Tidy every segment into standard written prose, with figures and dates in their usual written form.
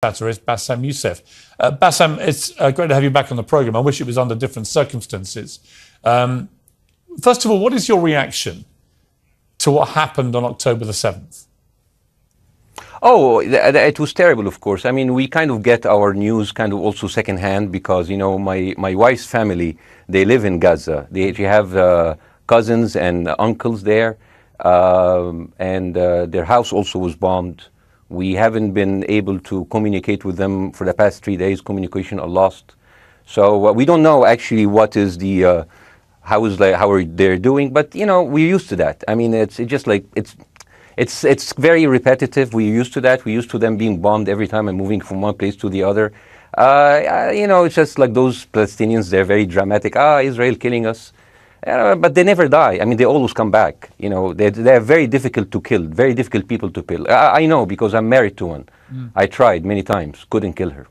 satirist Bassem Youssef. Bassem, it's great to have you back on the programme. I wish it was under different circumstances. First of all, what is your reaction to what happened on October the 7th? Oh, it was terrible, of course. I mean, we kind of get our news kind of also secondhand because, you know, my wife's family, they live in Gaza. They have cousins and uncles there, and their house also was bombed. We haven't been able to communicate with them for the past 3 days. Communication are lost. So we don't know actually what is the, how are they doing, but, you know, we're used to that. I mean, it's just like, it's very repetitive. We're used to that. We're used to them being bombed every time and moving from one place to the other. You know, it's just like those Palestinians, they're very dramatic. Israel killing us. But they never die. I mean, they always come back. You know, they're very difficult to kill, very difficult people to kill. I know because I'm married to one. I tried many times, couldn't kill her.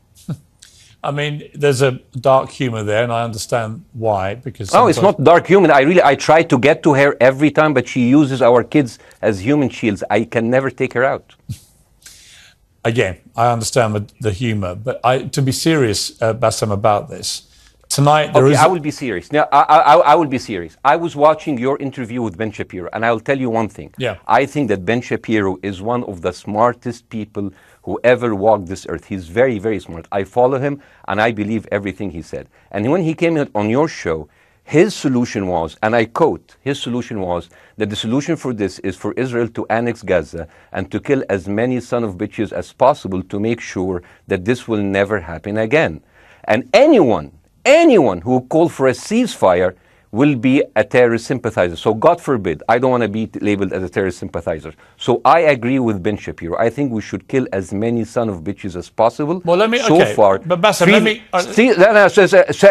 I mean, there's a dark humour there, and I understand why. Because no, it's not dark humour. I try to get to her every time, but she uses our kids as human shields. I can never take her out. Again, I understand the humour, but to be serious, Bassem, about this. Tonight, I will be serious. Now, I will be serious. I was watching your interview with Ben Shapiro, and I'll tell you one thing. Yeah. I think that Ben Shapiro is one of the smartest people who ever walked this earth. He's very, very smart. I follow him, and I believe everything he said. And when he came on your show, his solution was, and I quote, his solution was that the solution for this is for Israel to annex Gaza and to kill as many son of bitches as possible to make sure that this will never happen again. And anyone who called for a ceasefire will be a terrorist sympathizer. So God forbid, I don't want to be labeled as a terrorist sympathizer. So I agree with Ben Shapiro. I think we should kill as many son of bitches as possible. Well, let me, so okay, far, but Bassem,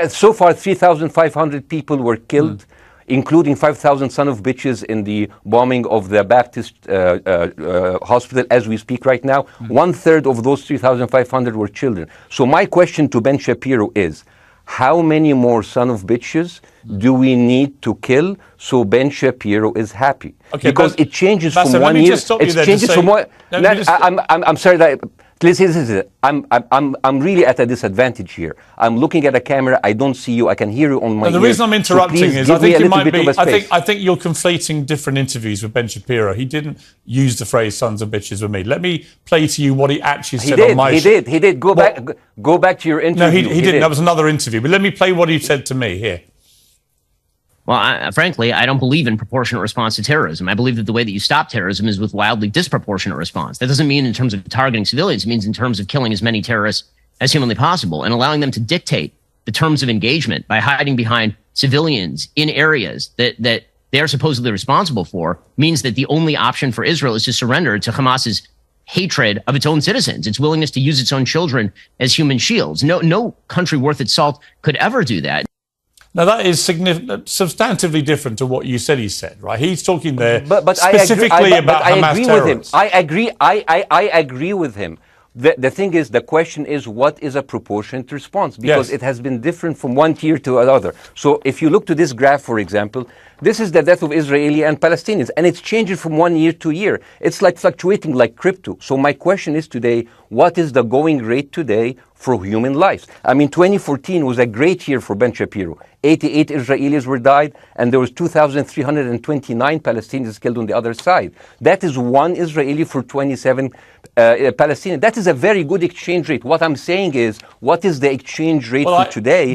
so far 3,500 people were killed, including 5,000 son of bitches in the bombing of the Baptist hospital as we speak right now. 1/3 of those 3,500 were children. So my question to Ben Shapiro is, how many more son of bitches do we need to kill so Ben Shapiro is happy? Okay, because it changes Bassem, from 1 year. It changes from one. I'm sorry that. Listen, I'm really at a disadvantage here. I'm looking at a camera. I don't see you. I can hear you on my ears. The reason I'm interrupting so is I think you might be. I think you're conflating different interviews with Ben Shapiro. He didn't use the phrase "sons of bitches" with me. Let me play to you what he actually said on my show. He did. Go back to your interview. No, he didn't. That was another interview. But let me play what he said to me here. Well, frankly, I don't believe in proportionate response to terrorism. I believe that the way that you stop terrorism is with wildly disproportionate response. That doesn't mean in terms of targeting civilians. It means in terms of killing as many terrorists as humanly possible and allowing them to dictate the terms of engagement by hiding behind civilians in areas that they are supposedly responsible for means that the only option for Israel is to surrender to Hamas's hatred of its own citizens, its willingness to use its own children as human shields. No country worth its salt could ever do that. Now, that is substantively different to what you said he said, right? He's talking there but specifically about Hamas terrorists. I agree with him. The thing is, the question is, what is a proportionate response? Because it has been different from one tier to another. So if you look to this graph, for example, this is the death of Israeli and Palestinians, and it's changing from 1 year to year. It's like fluctuating like crypto. So my question is today, what is the going rate today for human lives? I mean, 2014 was a great year for Ben Shapiro. 88 Israelis were died, and there was 2,329 Palestinians killed on the other side. That is one Israeli for 27 Palestinians. That is a very good exchange rate. What I'm saying is, what is the exchange rate for today?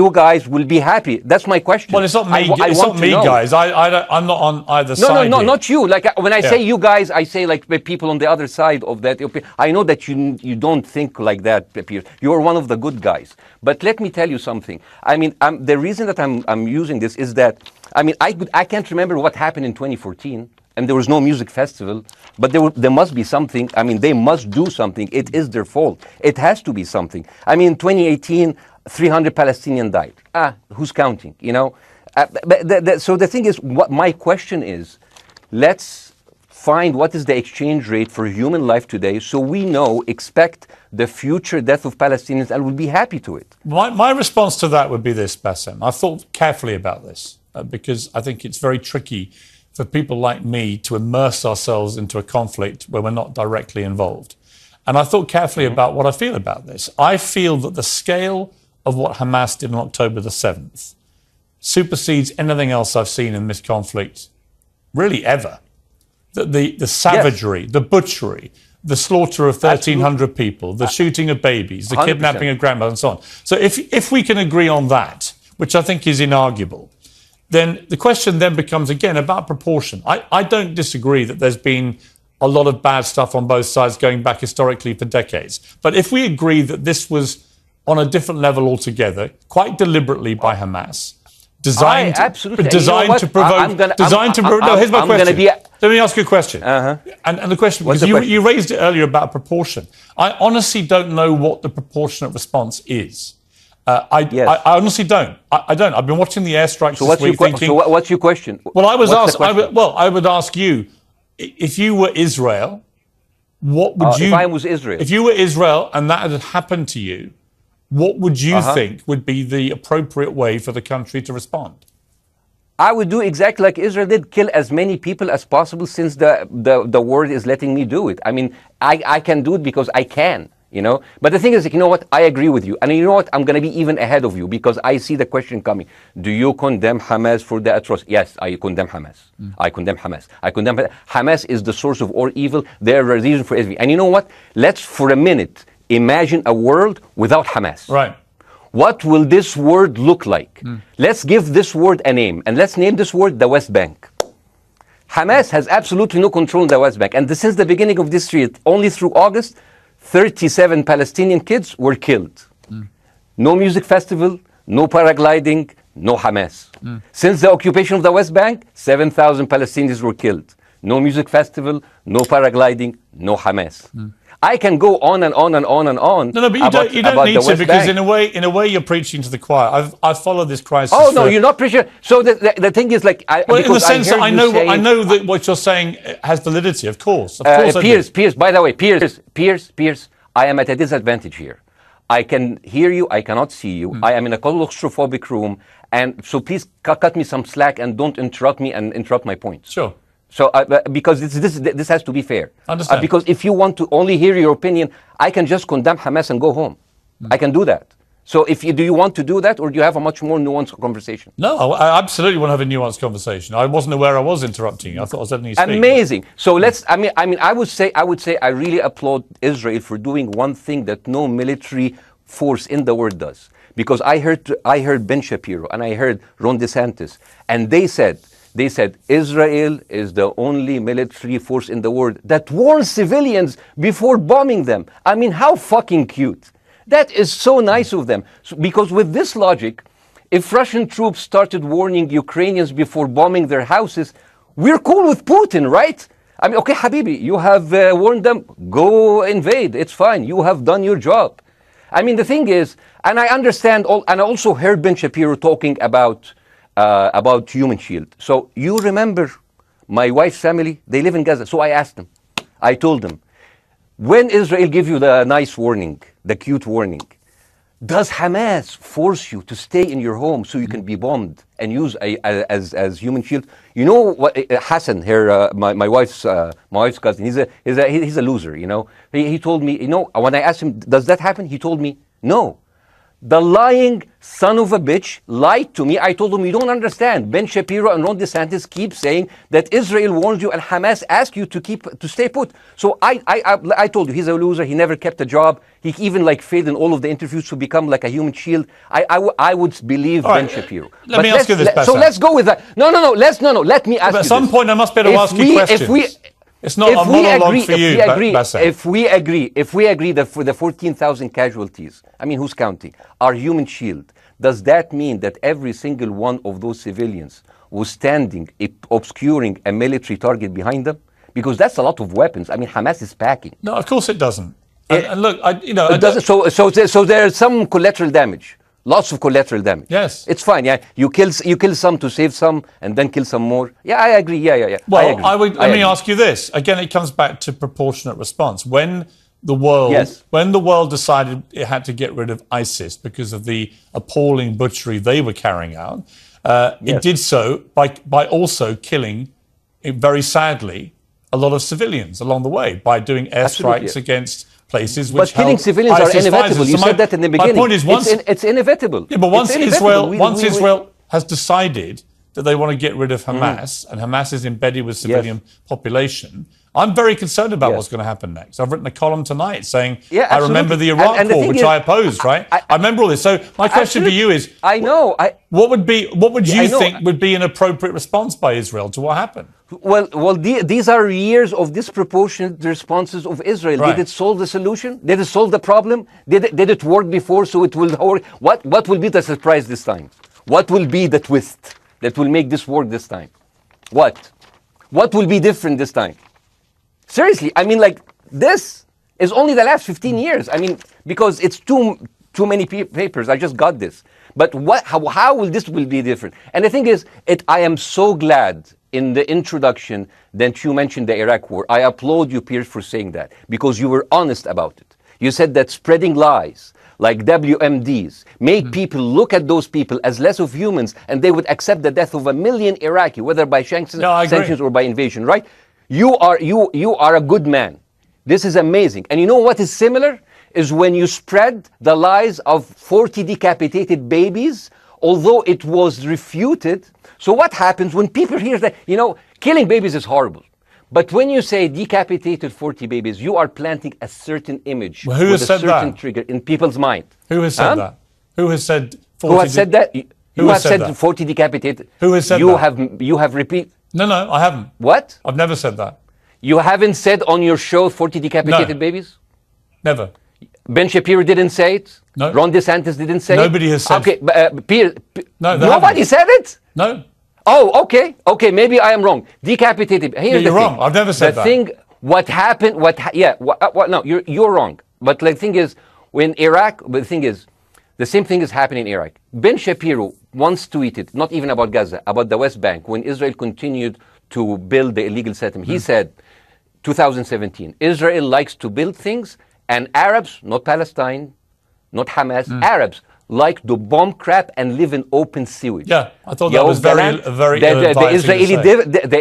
You guys will be happy. That's my question. Well, it's not me. It's not me, guys. I'm not on either side. No, not you. Like when I say you guys, I say like people on the other side of that. I know that you don't think like that, Piers. You're one of the good guys. But let me tell you something. I mean, the reason that I'm using this is that, I mean, I can't remember what happened in 2014, and there was no music festival, but there must be something. I mean, they must do something. It is their fault. It has to be something. I mean, 2018, 300 Palestinians died. Who's counting, you know? So the thing is, what my question is, let's find what is the exchange rate for human life today so we expect the future death of Palestinians and will be happy to it. My response to that would be this, Bassem. I've thought carefully about this because I think it's very tricky for people like me to immerse ourselves into a conflict where we're not directly involved. And I thought carefully about what I feel about this. I feel that the scale of what Hamas did on October the 7th supersedes anything else I've seen in this conflict, really ever. The savagery, the butchery, the slaughter of 1,300 people, the shooting of babies, the 100%. Kidnapping of grandmothers, and so on. So if we can agree on that, which I think is inarguable, then the question then becomes, again, about proportion. I don't disagree that there's been a lot of bad stuff on both sides going back historically for decades. But if we agree that this was on a different level altogether, quite deliberately by Hamas, designed to provoke... No, here's my question. Let me ask you a question. And the question, because you raised it earlier about proportion. I honestly don't know what the proportionate response is. I honestly don't. I don't. I've been watching the airstrikes this week thinking... So what's your question? Well, I would ask you, if you were Israel, what would you... If I was Israel? If you were Israel and that had happened to you, what would you think would be the appropriate way for the country to respond? I would do exactly like Israel did, kill as many people as possible, since the world is letting me do it. I mean, I can do it because I can, you know. But the thing is, you know what? I agree with you. And you know what? I'm going to be even ahead of you, because I see the question coming. Do you condemn Hamas for the atrocity? Yes, I condemn Hamas. I condemn Hamas. Hamas is the source of all evil. They're a reason for everything. And you know what? Let's, for a minute, imagine a world without Hamas. Right. What will this world look like? Let's give this word a name, and let's name this word the West Bank. Hamas has absolutely no control in the West Bank, and since the beginning of this year, only through August, 37 Palestinian kids were killed. No music festival, no paragliding, no Hamas. Since the occupation of the West Bank, 7,000 Palestinians were killed. No music festival, no paragliding, no Hamas. I can go on and on and on and on. No, but you don't need to, because in a way you're preaching to the choir. I've followed this crisis. Oh no, you're not preaching. So the thing is, like, in the sense that I know that what you're saying has validity. Of course, Piers. By the way, Piers. I am at a disadvantage here. I can hear you. I cannot see you. I am in a claustrophobic room, and so please cut me some slack and don't interrupt me and interrupt my point. Sure. So, because this has to be fair. Understand. Because if you want to only hear your opinion, I can just condemn Hamas and go home. I can do that. So, do you want to do that, or do you have a much more nuanced conversation? No, I absolutely want to have a nuanced conversation. I wasn't aware I was interrupting you. I thought I was letting you speak. Amazing. So let's. I mean, I would say I really applaud Israel for doing one thing that no military force in the world does. Because I heard Ben Shapiro and I heard Ron DeSantis, and they said Israel is the only military force in the world that warns civilians before bombing them. I mean, how fucking cute. That is so nice of them. Because with this logic, if Russian troops started warning Ukrainians before bombing their houses, we're cool with Putin, right? I mean, okay, Habibi, you have warned them, go invade, it's fine, you have done your job. I mean, the thing is, and I understand, and I also heard Ben Shapiro talking about Human Shield. So you remember my wife's family, they live in Gaza. So I asked them, I told them, when Israel give you the nice warning, the cute warning, does Hamas force you to stay in your home so you can be bombed and use as human shield? You know what, Hassan here, my wife's cousin, he's a loser, you know. He told me, you know, when I asked him, does that happen? He told me, no. The lying son of a bitch lied to me. I told him, you don't understand. Ben Shapiro and Ron DeSantis keep saying that Israel warned you and Hamas asked you to stay put. So I told you, he's a loser. He never kept a job. He even failed in all of the interviews to become like a human shield. I would believe Ben Shapiro. Let me ask you this, So let's go with that. No. Let me ask you this. At some point, I must be able to ask you questions. It's not a monologue for you, Bاسم. If we agree that for the 14,000 casualties, I mean, who's counting, our human shield, does that mean that every single one of those civilians was standing, obscuring a military target behind them? Because that's a lot of weapons. I mean, Hamas is packing. No, of course it doesn't. And look, it doesn't. So there's some collateral damage. Lots of collateral damage. Yes. It's fine, yeah. You kill some to save some and then kill some more. Yeah, I agree. Yeah. Well, let me ask you this. Again, it comes back to proportionate response. When the world decided it had to get rid of ISIS because of the appalling butchery they were carrying out, it did so by also killing, very sadly, a lot of civilians along the way by doing airstrikes against places But which killing held civilians are ISIS inevitable. fighters. You So said that in the beginning. My point is it's inevitable. Yeah, but once inevitable. Israel has decided that they want to get rid of Hamas, and Hamas is embedded with civilian population, I'm very concerned about what's going to happen next. I've written a column tonight saying, I remember the Iraq war, which I opposed, right? I remember all this. So my question for you is, what would you think would be an appropriate response by Israel to what happened? Well, these are years of disproportionate responses of Israel. Right. Did it solve the solution? Did it solve the problem? Did it work before, so it will work? What will be the surprise this time? What will be the twist that will make this work this time? What will be different this time? Seriously, I mean, like, this is only the last 15 years. I mean, because it's too many papers. I just got this. But how will this be different? And the thing is, I am so glad in the introduction that you mentioned the Iraq war. I applaud you, Piers, for saying that, because you were honest about it. You said that spreading lies like WMDs make people look at those people as less of humans, and they would accept the death of 1 million Iraqi, whether by sanctions or by invasion, right? You are a good man. This is amazing. And you know what is similar? Is when you spread the lies of 40 decapitated babies, although it was refuted. So what happens when people hear that, killing babies is horrible. But when you say decapitated 40 babies, you are planting a certain image with a certain trigger in people's mind. Who has said that? Who has said 40? Who has said that? You have said 40 decapitated. Who has said that? You have repeated. No, I haven't. What? I've never said that. You haven't said on your show 40 decapitated babies? Never. Ben Shapiro didn't say it? No. Ron DeSantis didn't say it? Nobody has said it. Okay, nobody haven't. said it? No. Oh, okay. Okay, maybe I am wrong. Decapitated. Here's you're wrong. I've never said that. What happened, no, you're wrong. But the thing is, when Iraq, but the thing is, the same thing is happening in Iraq. Ben Shapiro once tweeted, not even about Gaza, about the West Bank, when Israel continued to build the illegal settlement. He said, 2017, Israel likes to build things, and Arabs, not Palestine, not Hamas, Arabs like to bomb crap and live in open sewage. Yeah, I thought that was very the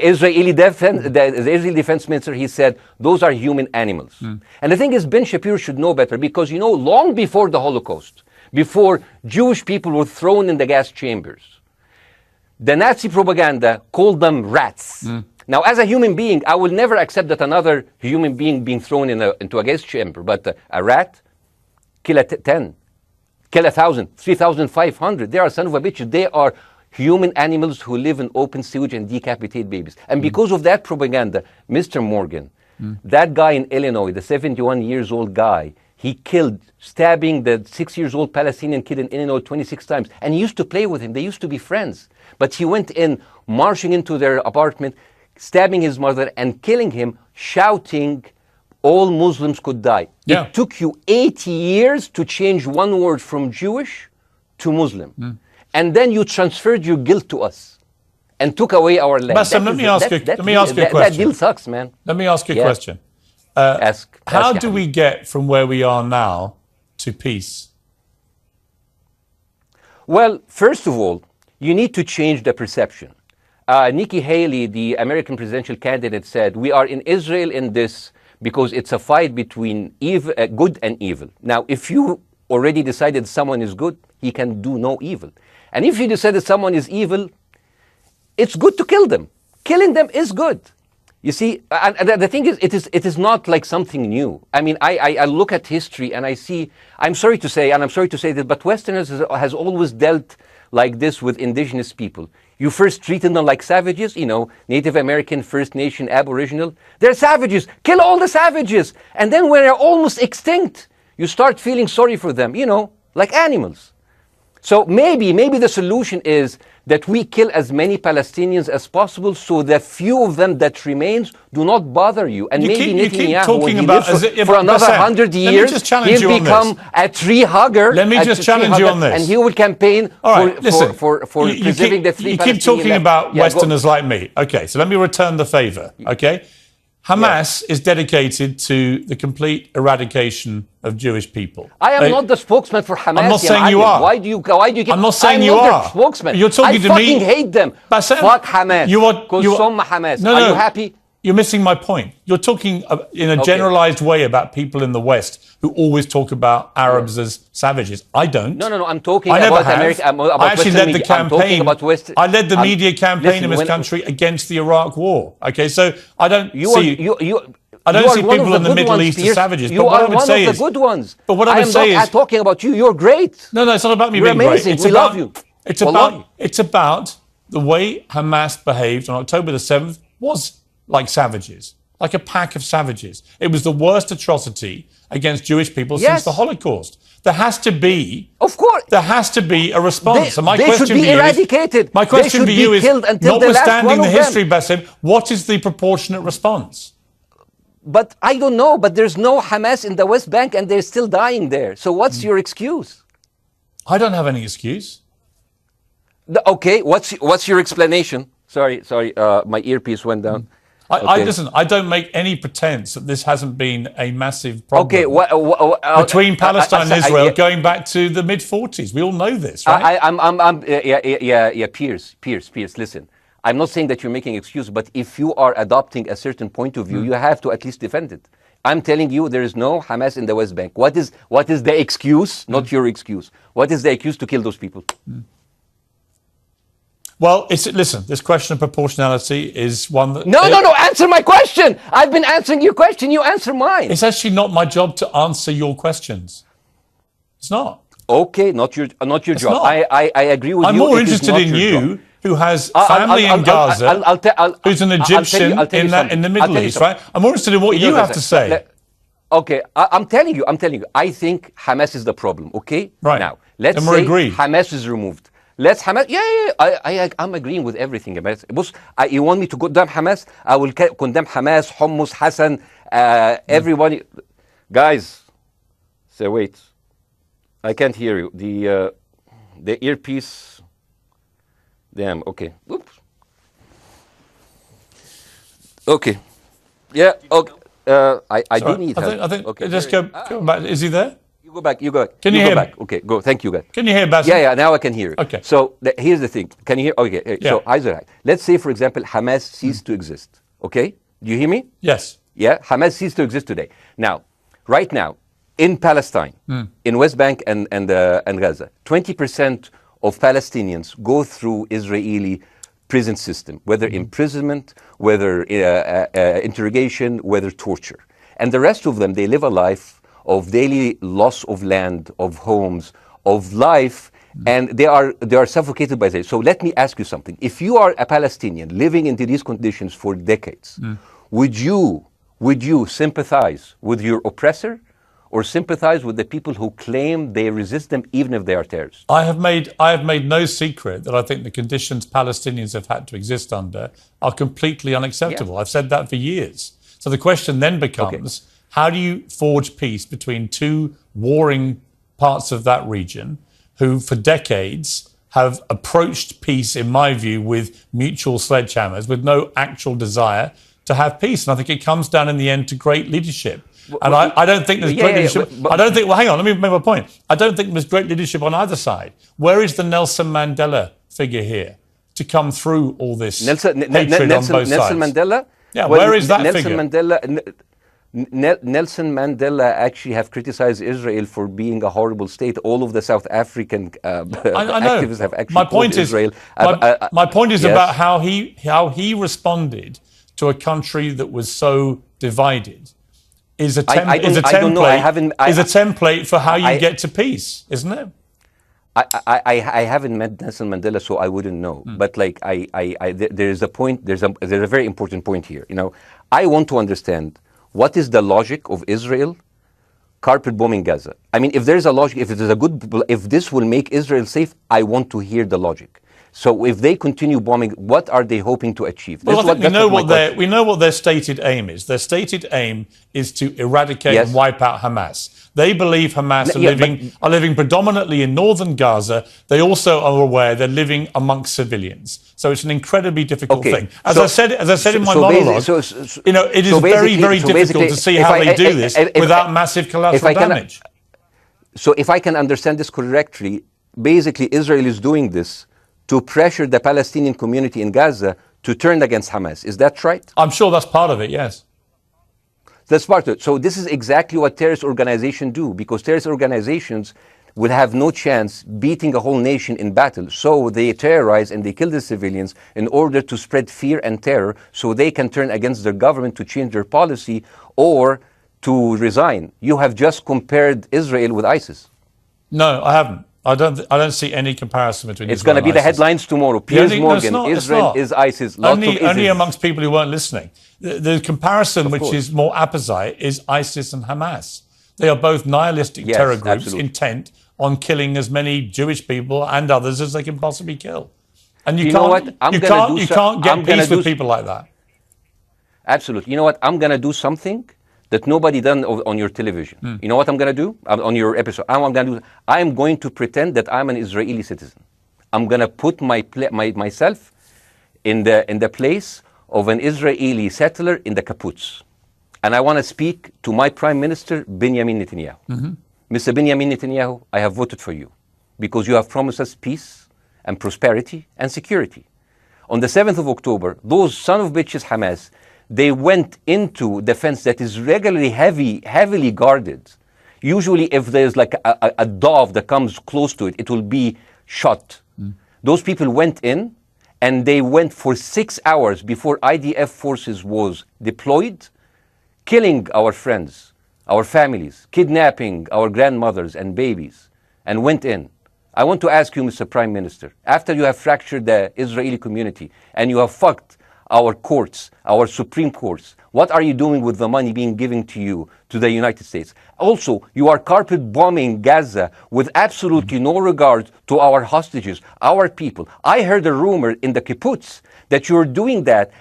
Israeli defense minister, he said, those are human animals. And the thing is, Ben Shapiro should know better, because, long before the Holocaust, before Jewish people were thrown in the gas chambers, the Nazi propaganda called them rats. Now, as a human being, I will never accept that another human being being thrown into a gas chamber, but a rat, kill 10, kill 1,000, 3,500. They are son of a bitch. They are human animals who live in open sewage and decapitate babies. And because of that propaganda, Mr. Morgan, that guy in Illinois, the 71-years-old guy, he killed, stabbing the 6-year-old Palestinian kid in Illinois 26 times. And he used to play with him. They used to be friends. But he went in, marching into their apartment, stabbing his mother and killing him, shouting, all Muslims could die. Yeah. It took you 80 years to change one word from Jewish to Muslim. And then you transferred your guilt to us and took away our land. Bاسم, let me ask you a question. That deal sucks, man. Let me ask you a question. How do we get from where we are now to peace? Well, first of all, you need to change the perception. Nikki Haley, the American presidential candidate, said, we are in Israel in this because it's a fight between good and evil. Now, if you already decided someone is good, he can do no evil. And if you decided someone is evil, it's good to kill them. Killing them is good. You see, and the thing is, it is not like something new. I mean, I look at history and I see, I'm sorry to say this, but Westerners has always dealt like this with indigenous people. You first treated them like savages, Native American, First Nation, Aboriginal. They're savages. Kill all the savages. And then when they're almost extinct, you start feeling sorry for them, like animals. So maybe the solution is that we kill as many Palestinians as possible, so the few of them that remains do not bother you. And maybe Netanyahu, when he lives for another 100 years, he'll become a tree hugger. Let me just challenge you on this. And he will campaign for preserving the three Palestinians. You keep talking about Westerners like me. Okay, so let me return the favor, okay? Hamas is dedicated to the complete eradication of Jewish people. I am not the spokesman for Hamas. I'm not saying you are. Why do you keep... I'm not saying you are. Spokesman. You're talking to me. I fucking hate them. Bاسم, fuck Hamas. You are Hamas. No, are you happy? You're missing my point. You're talking in a generalized way about people in the West who always talk about Arabs as savages. I don't. No. I'm talking about America. I actually led the campaign. I led the media campaign in this listen, country against the Iraq War. Okay, so I don't see. I You don't are see one of people the in the good Middle ones, East as Piers. savages. You But what are I would one say of is, the good ones. but what I would say am not is, talking about you. You're great. no, it's not about me You're being amazing. great. We love you. It's about the way Hamas behaved on October the 7th was like savages, like a pack of savages. It was the worst atrocity against Jewish people since the Holocaust. There has to be, Of course. there has to be a response. They, And my they question should be for you eradicated. is, my question for you is, notwithstanding the history, them. Bassem, what is the proportionate response? But I don't know. But there's no Hamas in the West Bank, and they're still dying there. So what's your excuse? I don't have any excuse. Okay. What's your explanation? Sorry. My earpiece went down. Listen, I don't make any pretense that this hasn't been a massive problem between Palestine and Israel going back to the mid-40s. We all know this, right? Piers, listen. I'm not saying that you're making excuses, but if you are adopting a certain point of view, you have to at least defend it. I'm telling you, there is no Hamas in the West Bank. What is the excuse? Not your excuse. What is the excuse to kill those people? Well, listen, this question of proportionality is one that... No, answer my question! I've been answering your question, you answer mine. It's actually not my job to answer your questions. It's not. Okay, not your job. Not. I agree with you. I'm more interested in you, who has family in Gaza, who's an Egyptian in the Middle East, right? I'm more interested in what you have to say. Okay, I'm telling you. I think Hamas is the problem, okay? Right. Now, let's say Hamas is removed. Let's Hamas. I'm agreeing with everything. You want me to condemn Hamas? I will condemn Hamas, Hummus, Hassan, everybody. Guys, so wait. I can't hear you. The earpiece. Damn. Okay. Oops. Okay. Yeah. Okay. I do need help. I think. Okay. Just go back. Is he there? You go back. Can you hear back? me? Okay, go. Thank you, guys. Can you hear, Bassem? Yeah. Now I can hear you. Okay. So here's the thing. Can you hear? Okay. Yeah. So let's say, for example, Hamas ceased to exist. Okay. Do you hear me? Yes. Yeah. Hamas ceased to exist today. Now, right now, in Palestine, in West Bank and Gaza, 20% of Palestinians go through Israeli prison system, whether imprisonment, whether interrogation, whether torture, and the rest of them, they live a life of daily loss of land, of homes, of life, and they are suffocated by this. So let me ask you something. If you are a Palestinian living into these conditions for decades, would you sympathize with your oppressor, or sympathize with the people who claim they resist them even if they are terrorists? I have made no secret that I think the conditions Palestinians have had to exist under are completely unacceptable. Yeah. I've said that for years. So the question then becomes, how do you forge peace between two warring parts of that region who for decades have approached peace, in my view, with mutual sledgehammers, with no actual desire to have peace? And I think it comes down in the end to great leadership. And I don't think there's great leadership. I don't think, well, hang on, let me make my point. I don't think there's great leadership on either side. Where is the Nelson Mandela figure here to come through all this hatred on both sides? Nelson Mandela? Yeah, where is that figure? Nelson Mandela actually have criticized Israel for being a horrible state. All of the South African activists have actually called Israel. My point is about how he responded to a country that was so divided. Is a template for how you get to peace, isn't it? I haven't met Nelson Mandela, so I wouldn't know. But there is a point. There's a very important point here. You know, I want to understand what is the logic of Israel carpet bombing Gaza. I mean, if there's a logic, if this will make Israel safe, I want to hear the logic. So if they continue bombing, what are they hoping to achieve? Well, I think we know what their stated aim is. Their stated aim is to eradicate and wipe out Hamas. They believe Hamas are living predominantly in northern Gaza. They also are aware they're living amongst civilians. So it's an incredibly difficult thing. As I said in my monologue, it is very, very difficult to see how they do this without massive collateral damage. So if I can understand this correctly, basically Israel is doing this to pressure the Palestinian community in Gaza to turn against Hamas. Is that right? I'm sure that's part of it, yes. That's part of it. So this is exactly what terrorist organizations do, because terrorist organizations will have no chance beating a whole nation in battle. So they terrorize and they kill the civilians in order to spread fear and terror so they can turn against their government to change their policy or to resign. You have just compared Israel with ISIS. No, I haven't. I don't see any comparison between It's Israel going to be and the ISIS. headlines tomorrow. Piers Morgan, Israel is ISIS. Only amongst people who weren't listening. The comparison, which is more apposite, is ISIS and Hamas. They are both nihilistic terror groups intent on killing as many Jewish people and others as they can possibly kill. And you can't get peace with people like that. Absolutely. You know what? I'm going to do something that nobody done on your television. You know what I'm going to do on your episode? I'm going to pretend that I'm an Israeli citizen. I'm going to put myself in the place of an Israeli settler in the kibbutz. And I want to speak to my Prime Minister, Benjamin Netanyahu. Mr. Benjamin Netanyahu, I have voted for you because you have promised us peace and prosperity and security. On the 7th of October, those son of bitches Hamas, they went into the fence that is regularly heavily guarded. Usually if there's like a dove that comes close to it, it will be shot. Those people went in and they went for 6 hours before IDF forces was deployed, killing our friends, our families, kidnapping our grandmothers and babies, and went in. I want to ask you, Mr. Prime Minister, after you have fractured the Israeli community and you have fucked our courts, our Supreme Courts, what are you doing with the money being given to you, to the United States? Also, you are carpet bombing Gaza with absolutely no regard to our hostages, our people. I heard a rumor in the kibbutz that you're doing that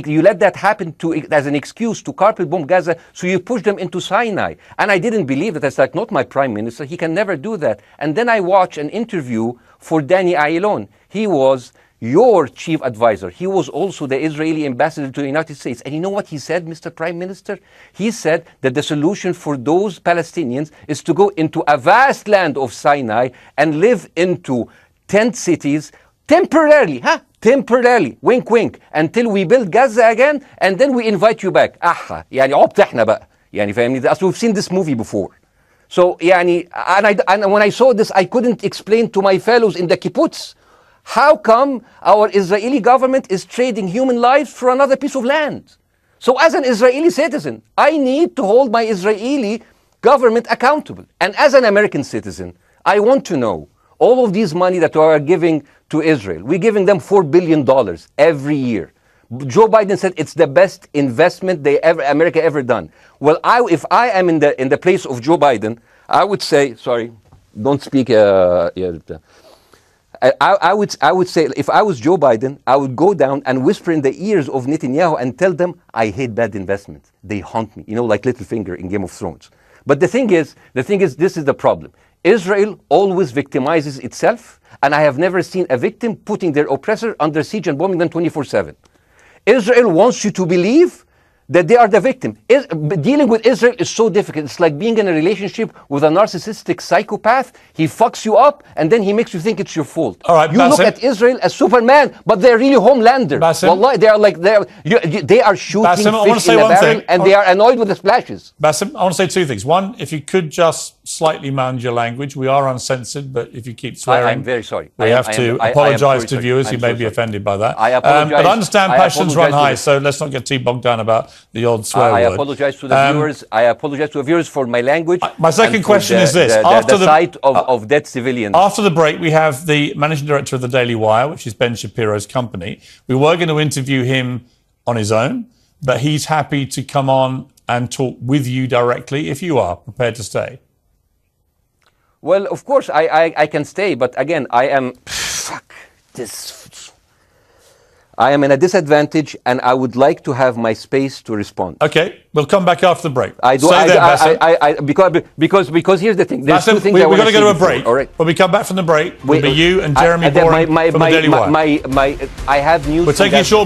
you let that happen as an excuse to carpet bomb Gaza, so you push them into Sinai. And I didn't believe that. It's like, not my prime minister, he can never do that. And then I watched an interview for Danny Ayalon. He was your chief advisor. He was also the Israeli ambassador to the United States. And you know what he said, Mr. Prime Minister? He said that the solution for those Palestinians is to go into a vast land of Sinai and live into tent cities temporarily, temporarily, wink wink, until we build Gaza again, and then we invite you back. يعني عبط احنا بقى. يعني فاهمني؟ We've seen this movie before. So يعني, and when I saw this, I couldn't explain to my fellows in the kibbutz, how come our Israeli government is trading human lives for another piece of land? So as an Israeli citizen, I need to hold my Israeli government accountable. And as an American citizen, I want to know all of these money that we are giving to Israel. We're giving them $4 billion every year. Joe Biden said it's the best investment America ever done. Well, if I am in the place of Joe Biden, I would say, sorry, don't speak. I would say, if I was Joe Biden, I would go down and whisper in the ears of Netanyahu and tell them, I hate bad investments. They haunt me, like Littlefinger in Game of Thrones. But the thing is, this is the problem. Israel always victimizes itself, and I have never seen a victim putting their oppressor under siege and bombing them 24/7. Israel wants you to believe that they are the victim. Dealing with Israel is so difficult. It's like being in a relationship with a narcissistic psychopath. He fucks you up, and then he makes you think it's your fault. All right, you Bاسم. look at Israel as Superman, but they're really Homelander. Bاسم. Wallahi, they are shooting Bاسm, fish in a barrel, and they are annoyed with the splashes. Bاسm, I want to say two things. One, if you could just slightly manage your language. We are uncensored, but if you keep swearing, I'm very sorry. We have to apologise to viewers who may be offended by that. I apologize. But I understand passions run high, so let's not get too bogged down about the odd swear word. I apologize to the viewers. I apologize to the viewers for my language. My second question is this: after the sight of dead civilians. After the break, we have the managing director of the Daily Wire, which is Ben Shapiro's company. We were going to interview him on his own, but he's happy to come on and talk with you directly if you are prepared to stay. Well, of course, I can stay, but again, I am in a disadvantage, and I would like to have my space to respond. Okay, we'll come back after the break. Because here's the thing. There's Bاسm, two things we're I want going to go to a break. All right. When we come back from the break, it'll be you and Jérôme from the Daily Wire. I have news. We're taking a short